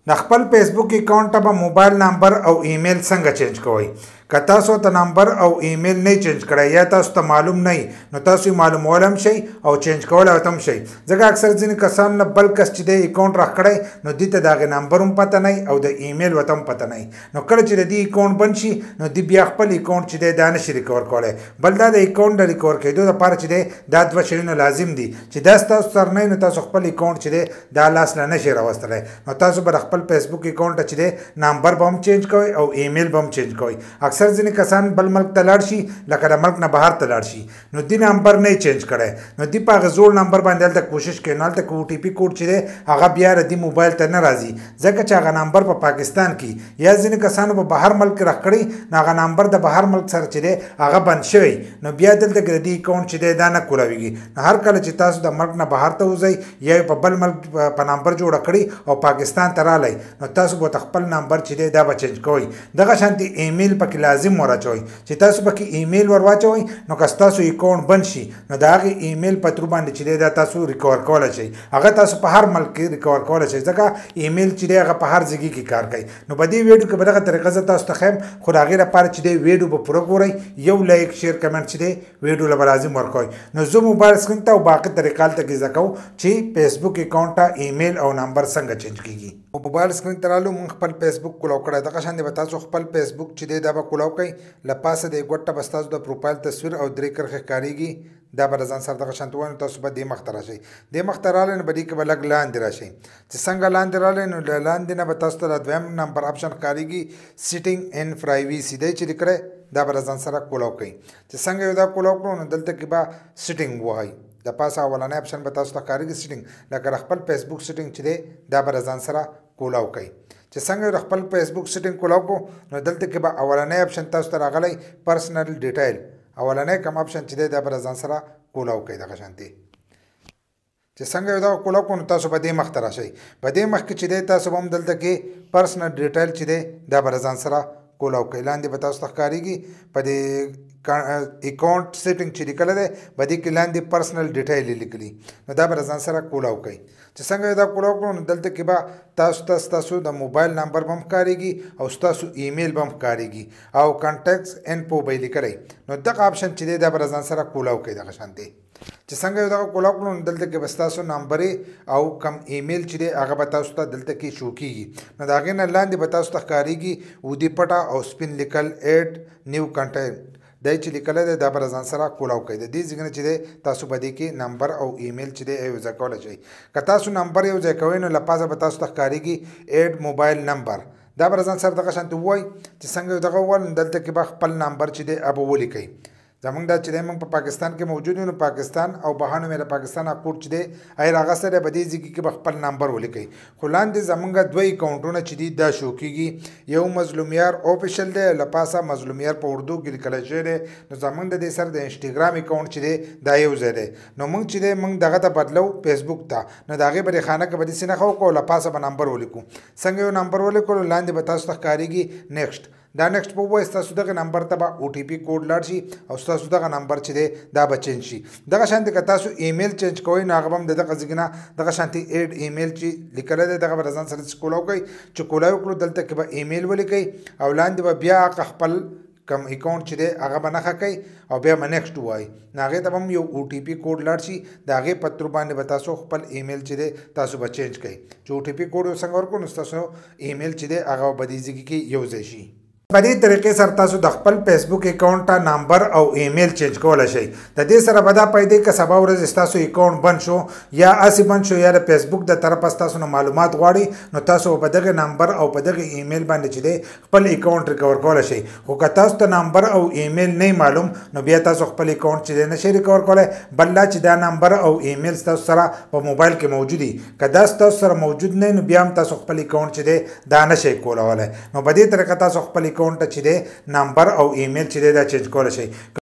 د خپل فیسبوک اکاونټ ته موبایل نمبر او ایمیل څنګه چینج کوئ که تاسو ته نمبر او ایمیل نه چینج کړئ یا تاسو ته معلوم نه نو تاسو معلومول هم شئ او چینج کول هم شئ ځکه اکثر ځینې کسان نه بل کس چې د اکاونټ راکړی نو دې ته د هغې نمبر هم پته نه او د ایمیل ورته هم پته نه نو کله چې د دې اکاونټ بند شي نو دوی بیا خپل اکاونټ چې دی دا نشي ریکور کولی بل دا د اکاونټ د ریکور کېدو لپاره چې دی دا دوه شیونه لازم دي چې دا ستاسو سره نه نو تاسو خپل اکاونټ چې دی دا لاس له نشي راوستلی نو تاسو به د خپل فیسبوک اکاونټ چې دی نمبر به هم چینج کوئ او ایمیل به هم چینج کوئ اکثر ځینې کسان بل ملک ته لاړ شي لکه د ملک نه بهر ته لاړ شي نو دې نمبر نه چینج کړی نو دوی په هغه زوړ نمبر باندې هلته کوشش کوي نو هلته که او ټي پي کوډ چې دی هغه بیا د دې موبایل ته نه راځي ځکه چې هغه نمبر په پاکستان کې یا ځینې کسانو په بهر ملک کې راکړی نو هغه نمبر د بهر ملک سره چې دی هغه بند شوی نو بیا دلته کې د دې اکاونټ چې دی دا نه کولاویږي نو هر کله چې تاسو د ملک نه بهر ته وځئ یا په بل ملک په نمبر جوړه کړي او پاکستان ته رالی نو تاسو به خپل نمبر چې دی دا به چینج کوئ دغه شانتي ایمیل پکې لازم ور اچوئ چې تاسو پکې ایمیل ور واچوئ نو که ستاسو اکاونټ بند شي نو د هغې ایمیل په ترو باندې چې دی دا تاسو ریکور کولی شئ هغه تاسو په هر ملک کې ریکور کولی شئ ځکه ایمیل چې دی هغه په هر ځایګي کې کار کوي نو په دې ویډیو کې به دغه طریقه زه تاسو ته ښیم خو د هغې لپاره چې دی ویډیو به پوره ګورئ یو لایک شیر کمنټ چې دی ویډیو له به لازم ورکوئ نو زه موبایل سکرین ته او باقي طریقه هلته کې زده کوم چې فیسبوک اکاونټ ته ایمیل او نمبر څنګه چینج کیږي موبایل سکرین ته رالو مونږ خپل فیسبوک کولاو کړی دغه شان دی به تاسو خپل فیسبوک چې دی دا به کولاو کوئ له پاسه د ګوټه به ستاسو د پروفایل تصویر او درې کرښې ښکارېږي دا به د ځان سره دغه شانته ووایي نو تاسو به دې مخ ته راشئ دې مخ ته راغلی نو به دې کې به لږ لاندې راشئ چې څنګه لاندې راغلی نو له لاندې نه به تاسو ته د دویم نمبر آپشن ښکارېږي سیټینګ ان پرایویسي دی چې لیکلی دا به د ځان سره کولاو کوئ چې څنګه یو دا کولاو کړو نو دلته کې به سیټینګ ووهئ د پاسه اولنی آپشن به تاسو ته ښکارېږي سیټینګ لکه د خپل فیسبوک سیټینګ چې دی دا به د ځان سره کولاو کوئ چې څنګه د خپل فیسبوک سیټینګ کولاو کړو نو دلته کې به اولنی آپشن تاسو ته راغلی پرسنل ډیټیل اولنی کم آپشن چې دی دا به د ځان سره کولاو کوئ دغه شانتې چې څنګه یو دغه کولاو کړو نو تاسو به دې مخ ته راشئ په دې مخ کې چې دی تاسو به هم دلته کې پرسنل ډیټیل چې دی دا به د ځان سره کولاو کوئ لاندې به تاسو ته ښکارېږي په دې اکاونټ سیټینګ چې لیکلی دی په دې کې لاندې پرسنل ډیټیل یې لیکلي نو دا به د ځان سره کولاو کوئ چې څنګه دا کولاو کړو نو دلته کې به تاسو ته ستاسو د موبایل نمبر به هم ښکارېږي او ستاسو ایمیل به هم ښکارېږي او کانټیکټس انفو به یې لیکلی نو دغه آپشن چې دی دا به د ځان سره کولاو کوئ دغه شانتې چې څنګه یو دغه کولاو کړو نو دلته کې به ستاسو نمبر او کم ایمیل چې دی هغه به تاسو ته دلته کې شو کېږي نو د هغې نه لاندې به تاسو ته ښکارېږي ودې پټه او سپین لیکل ایډ نیو کنټینټ دی چې لیکلی دی دا به د ځان سره کولاو کوئ د دې ځای نه چې دی تاسو به دې کې نمبر او ایمیل چې دی یو ځای کولی شئ که تاسو نمبر یو ځای کوئ نو له پاسه به تاسو ته ښکارېږي ایډ موبایل نمبر دا به د ځان سره دغه شانتې ووایي چې څنګه یو دغه وویل نو دلته کې به خپل نمبر چې دی به ولیکئ زمونږ دا چې دی موږ په پاکستان کې موجود یو نو پاکستان او بهانو مې د پاکستان کوډ چې دی هغې راغستی دی په دې ځای کې به خپل نمبر ولیکئ خو لاندې زمونږ دوه اکاونټونه چې دي دا شو کېږي یو مظلومیار اوفیشل دی له پاسه مظلومیار په اردو کې لیکلی شوی دی نو زمونږ د دې سره د انسټاګرام اکاونټ چې دی دا یو ځای دی نو موږ چې دی موږ دغه ته بدلو فیسبوک ته نو د هغې به د خانه کې به داسې نښه وکړو له پاسه به نمبر ولیکو څنګه یو نمبر ولیکلو لاندې به تاسو ته ښکارېږي نیکسټ دا نیکسټ په ووایي ستاسو دغه نمبر ته به او ټي پي کوډ لاړ شي او ستاسو دغه نمبر چې دی دا به چینج شي دغه شانتې که تاسو ایمیل چینج کوئ نو هغه به هم د دغه ځای نه دغه شانتې ایډ ایمیل چې لیکلی دی دغه به د ځان سره کولاو کوئ چې کولاو وکړو دلته کې به ایمیل ولیکئ او لاندې به بیا هغه خپل کم اکاونټ چې دی هغه به نښه کوئ او بیا به نیکسټ ووایي نو هغې ته به هم یو او ټي پي کوډ لاړ شي د هغې په ترو باندې به تاسو خپل ایمیل چې دی تاسو به چینج کوئ چې او ټي پي کوډ څنګه ورکړو نو ستاسو ایمیل چې دی هغه به دې ځای کې یو ځای شي په دې طریقې سره تاسو د خپل فیسبوک اکاونټ ته نمبر او ایمیل چینج کولی شئ د دې سره به دا پیدې که سبا ورځ ستاسو اکاونټ بند شو یا هسې بند شو یا د فیسبوک د طرفه ستاسو نه معلومات غواړي نو تاسو په دغه نمبر او په دغه ایمیل باندې چې دی خپل اکاونټ ریکور کولی شئ خو که تاسو ته نمبر او ایمیل نه معلوم نو بیا تاسو خپل اکاونټ چې دی نشئ ریکور کولی بل دا چې دا نمبر او ایمیل ستاسو سره په موبایل کې موجود دي که دا ستاسو سره موجود نه نو بیا هم تاسو خپل اکاونټ چې دی دا نشئ کولولی نو په دې طریقه تاسو خپل اکاونټ ته چې دی نمبر او ایمیل چې دی دا چینج کولی شئ